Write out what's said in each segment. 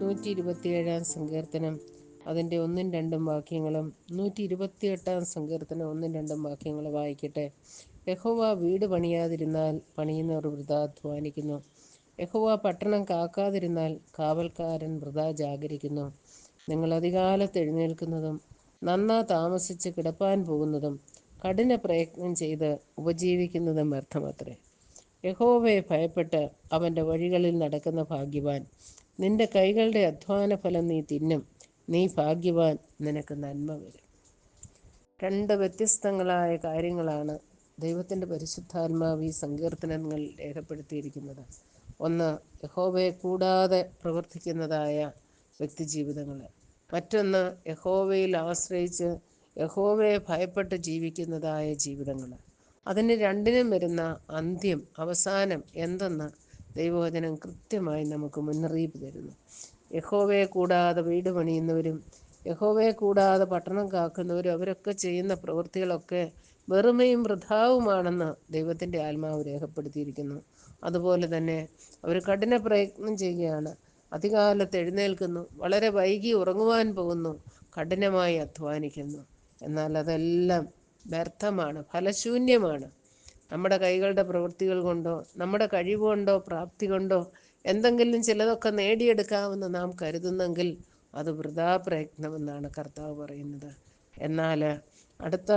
127 അതിൻ്റെ 1-2 വാക്യങ്ങളും, 128 വായിക്കട്ടെ. യഹോവ വീട് പണിയാതിരുന്നാൽ പണിയുന്നവർ വൃഥാ അധ്വാനിക്കുന്നു. യഹോവ പട്ടണം കാക്കാതിരുന്നാൽ കാവൽക്കാരൻ വൃഥാ ജാഗരിക്കുന്നു. നിങ്ങൾ അതികാലത്ത് എഴുന്നേൽക്കുന്നതും നന്നാ താമസിച്ച് കിടപ്പാൻ പോകുന്നതും കഠിന പ്രയത്നം ചെയ്ത് ഉപജീവിക്കുന്നതും വ്യർത്ഥമത്രേ. യഹോവയെ ഭയപ്പെട്ട് അവൻ്റെ വഴികളിൽ നടക്കുന്ന ഭാഗ്യവാൻ. നിന്റെ കൈകളുടെ അധ്വാന ഫലം നീ തിന്നും. നീ ഭാഗ്യവാൻ, നിനക്ക് നന്മ വരും. 2 വ്യത്യസ്തങ്ങളായ കാര്യങ്ങളാണ് ദൈവത്തിൻ്റെ പരിശുദ്ധാത്മാവ് ഈ സങ്കീർത്തനങ്ങളിൽ രേഖപ്പെടുത്തിയിരിക്കുന്നത്. ഒന്ന്, യഹോവയെ കൂടാതെ പ്രവർത്തിക്കുന്നതായ വ്യക്തിജീവിതങ്ങൾ. മറ്റൊന്ന്, യഹോവയിൽ ആശ്രയിച്ച് യഹോവയെ ഭയപ്പെട്ട് ജീവിക്കുന്നതായ ജീവിതങ്ങൾ. അതിന് രണ്ടിനും വരുന്ന അന്ത്യം, അവസാനം എന്തെന്ന് ദൈവവചനം കൃത്യമായി നമുക്ക് മുന്നറിയിപ്പ് തരുന്നു. യഹോവയെ കൂടാതെ വീട് പണിയുന്നവരും യഹോവയെ കൂടാതെ പട്ടണം കാക്കുന്നവരും അവരൊക്കെ ചെയ്യുന്ന പ്രവൃത്തികളൊക്കെ വെറുമയും വൃഥാവുമാണെന്ന് ദൈവത്തിൻ്റെ ആത്മാവ് രേഖപ്പെടുത്തിയിരിക്കുന്നു. അതുപോലെ തന്നെ അവർ കഠിന പ്രയത്നം ചെയ്യുകയാണ്. അതികാലത്ത് എഴുന്നേൽക്കുന്നു, വളരെ വൈകി ഉറങ്ങുവാൻ പോകുന്നു, കഠിനമായി അധ്വാനിക്കുന്നു. എന്നാൽ അതെല്ലാം വ്യർത്ഥമാണ്, ഫലശൂന്യമാണ്. നമ്മുടെ കൈകളുടെ പ്രവൃത്തികൾ കൊണ്ടോ നമ്മുടെ കഴിവുകൊണ്ടോ പ്രാപ്തി കൊണ്ടോ എന്തെങ്കിലും ചിലതൊക്കെ നേടിയെടുക്കാമെന്ന് നാം കരുതുന്നെങ്കിൽ അത് വൃഥാ പ്രയത്നമെന്നാണ് കർത്താവ് പറയുന്നത്. എന്നാൽ അടുത്ത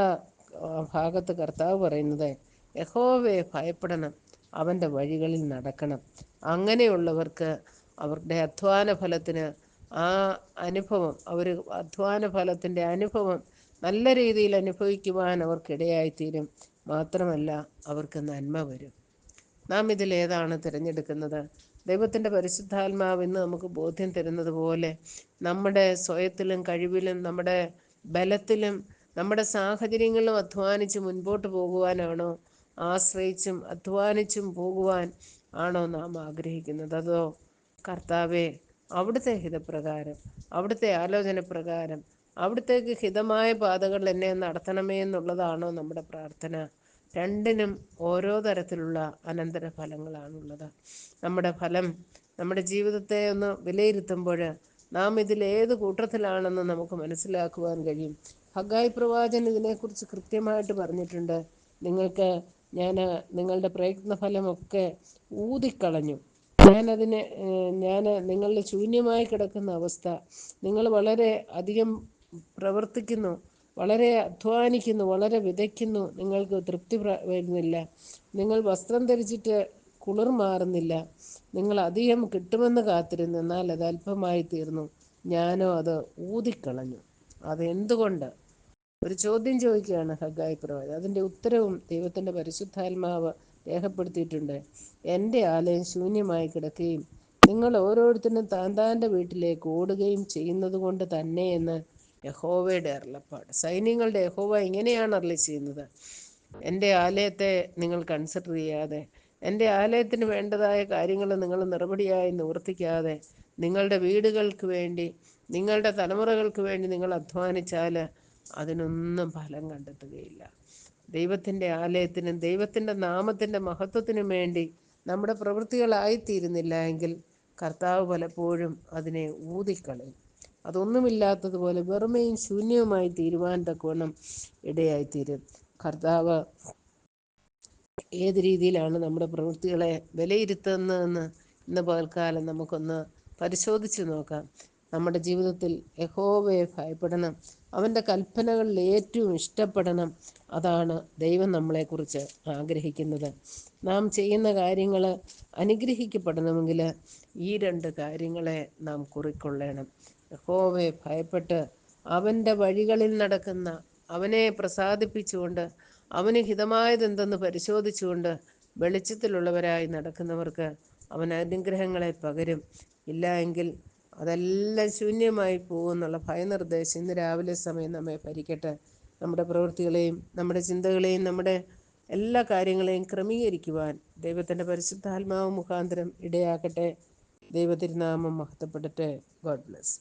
ഭാഗത്ത് കർത്താവ് പറയുന്നത് യഹോവയെ ഭയപ്പെടണം, അവൻ്റെ വഴികളിൽ നടക്കണം. അങ്ങനെയുള്ളവർക്ക് അവരുടെ അധ്വാന ഫലത്തിന് ആ അനുഭവം, അധ്വാന ഫലത്തിൻ്റെ അനുഭവം നല്ല രീതിയിൽ അനുഭവിക്കുവാൻ അവർക്കിടയായിത്തീരും. മാത്രമല്ല, അവർക്ക് നന്മ വരും. നാം ഇതിലേതാണ് തിരഞ്ഞെടുക്കുന്നത്? ദൈവത്തിൻ്റെ പരിശുദ്ധാത്മാവ് ഇന്ന് നമുക്ക് ബോധ്യം തരുന്നത് പോലെ നമ്മുടെ സ്വയത്തിലും കഴിവിലും നമ്മുടെ ബലത്തിലും നമ്മുടെ സാഹചര്യങ്ങളിലും അധ്വാനിച്ച് മുൻപോട്ട് പോകുവാനാണോ, ആശ്രയിച്ചും അധ്വാനിച്ചും പോകുവാൻ ആണോ നാം ആഗ്രഹിക്കുന്നത്? അതോ കർത്താവെ, അവിടുത്തെ ഹിതപ്രകാരം, അവിടുത്തെ ആലോചന പ്രകാരം, അവിടുത്തേക്ക് ഹിതമായ പാതകൾ എന്നെ നടത്തണമേ എന്നുള്ളതാണോ നമ്മുടെ പ്രാർത്ഥന? രണ്ടിനും ഓരോ തരത്തിലുള്ള അനന്തര ഫലങ്ങളാണുള്ളത്. നമ്മുടെ ഫലം, നമ്മുടെ ജീവിതത്തെ ഒന്ന് വിലയിരുത്തുമ്പോൾ നാം ഇതിലേത് കൂട്ടത്തിലാണെന്ന് നമുക്ക് മനസ്സിലാക്കുവാൻ കഴിയും. ഹഗ്ഗായി പ്രവാചകൻ ഇതിനെക്കുറിച്ച് കൃത്യമായിട്ട് പറഞ്ഞിട്ടുണ്ട്. ഞാൻ നിങ്ങളുടെ പ്രയത്നഫലമൊക്കെ ഊതിക്കളഞ്ഞു. ഞാൻ നിങ്ങളുടെ ശൂന്യമായി കിടക്കുന്ന അവസ്ഥ, നിങ്ങൾ വളരെ അധികം പ്രവർത്തിക്കുന്നു, വളരെ അധ്വാനിക്കുന്നു, വളരെ വിതയ്ക്കുന്നു, നിങ്ങൾക്ക് തൃപ്തി വരുന്നില്ല, നിങ്ങൾ വസ്ത്രം ധരിച്ചിട്ട് കുളിർ മാറുന്നില്ല, നിങ്ങൾ അധികം കിട്ടുമെന്ന് കാത്തിരുന്നു, എന്നാൽ അത് അല്പമായി തീർന്നു, ഞാനോ അത് ഊതിക്കളഞ്ഞു. അതെന്തുകൊണ്ട്? ഒരു ചോദ്യം ചോദിക്കുകയാണ് ഹഗ്ഗായി പ്രവാചകൻ. അതിൻ്റെ ഉത്തരവും ദൈവത്തിൻ്റെ പരിശുദ്ധാത്മാവ് രേഖപ്പെടുത്തിയിട്ടുണ്ട്. എൻ്റെ ആലയം ശൂന്യമായി കിടക്കുകയും നിങ്ങൾ ഓരോരുത്തരും താൻ്റെ വീട്ടിലേക്ക് ഓടുകയും ചെയ്യുന്നത് കൊണ്ട് തന്നെ എന്ന് യഹോവയുടെ അരുളപ്പാട്. സൈന്യങ്ങളുടെ യഹോവ ഇങ്ങനെയാണ് അരുളി ചെയ്യുന്നത്. എൻ്റെ ആലയത്തെ നിങ്ങൾ കൺസിഡർ ചെയ്യാതെ, എൻ്റെ ആലയത്തിന് വേണ്ടതായ കാര്യങ്ങൾ നിങ്ങൾ നിറപടിയായി നിവർത്തിക്കാതെ, നിങ്ങളുടെ വീടുകൾക്ക് വേണ്ടി, നിങ്ങളുടെ തലമുറകൾക്ക് വേണ്ടി നിങ്ങൾ അധ്വാനിച്ചാൽ അതിനൊന്നും ഫലം കണ്ടെത്തുകയില്ല. ദൈവത്തിൻ്റെ ആലയത്തിനും ദൈവത്തിൻ്റെ നാമത്തിൻ്റെ മഹത്വത്തിനും വേണ്ടി നമ്മുടെ പ്രവൃത്തികളായിത്തീരുന്നില്ല എങ്കിൽ കർത്താവ് പലപ്പോഴും അതിനെ ഊതിക്കളയും. അതൊന്നുമില്ലാത്തതുപോലെ വെറുമയും ശൂന്യവുമായി തീരുവാൻ തക്കവണ്ണം ഇടയായിത്തീരും. കർത്താവ് ഏത് രീതിയിലാണ് നമ്മുടെ പ്രവൃത്തികളെ വിലയിരുത്തുന്നതെന്ന് ഇന്ന് പകൽക്കാലം നമുക്കൊന്ന് പരിശോധിച്ച് നോക്കാം. നമ്മുടെ ജീവിതത്തിൽ യഹോവയെ ഭയപ്പെടണം, അവൻ്റെ കൽപ്പനകളിൽ ഏറ്റവും ഇഷ്ടപ്പെടണം. അതാണ് ദൈവം നമ്മളെക്കുറിച്ച് ആഗ്രഹിക്കുന്നത്. നാം ചെയ്യുന്ന കാര്യങ്ങൾ അനുഗ്രഹിക്കപ്പെടണമെങ്കിൽ ഈ 2 കാര്യങ്ങളെ നാം കുറിക്കൊള്ളണം. യഹോവയെ ഭയപ്പെട്ട് അവൻ്റെ വഴികളിൽ നടക്കുന്ന, അവനെ പ്രസാദിപ്പിച്ചുകൊണ്ട് അവന് ഹിതമായതെന്തെന്ന് പരിശോധിച്ചുകൊണ്ട് വെളിച്ചത്തിലുള്ളവരായി നടക്കുന്നവർക്ക് അവൻ അനുഗ്രഹങ്ങളെ പകരും. ഇല്ല എങ്കിൽ അതെല്ലാം ശൂന്യമായി പോകുമെന്നുള്ള ഭയനിർദ്ദേശം ഇന്ന് രാവിലെ സമയം നമ്മെ ഭരിക്കട്ടെ. നമ്മുടെ പ്രവൃത്തികളെയും നമ്മുടെ ചിന്തകളെയും നമ്മുടെ എല്ലാ കാര്യങ്ങളെയും ക്രമീകരിക്കുവാൻ ദൈവത്തിൻ്റെ പരിശുദ്ധാത്മാവ് മുഖാന്തരം ഇടയാക്കട്ടെ. ദൈവത്തിരുനാമം മഹത്വപ്പെടട്ടെ. God bless.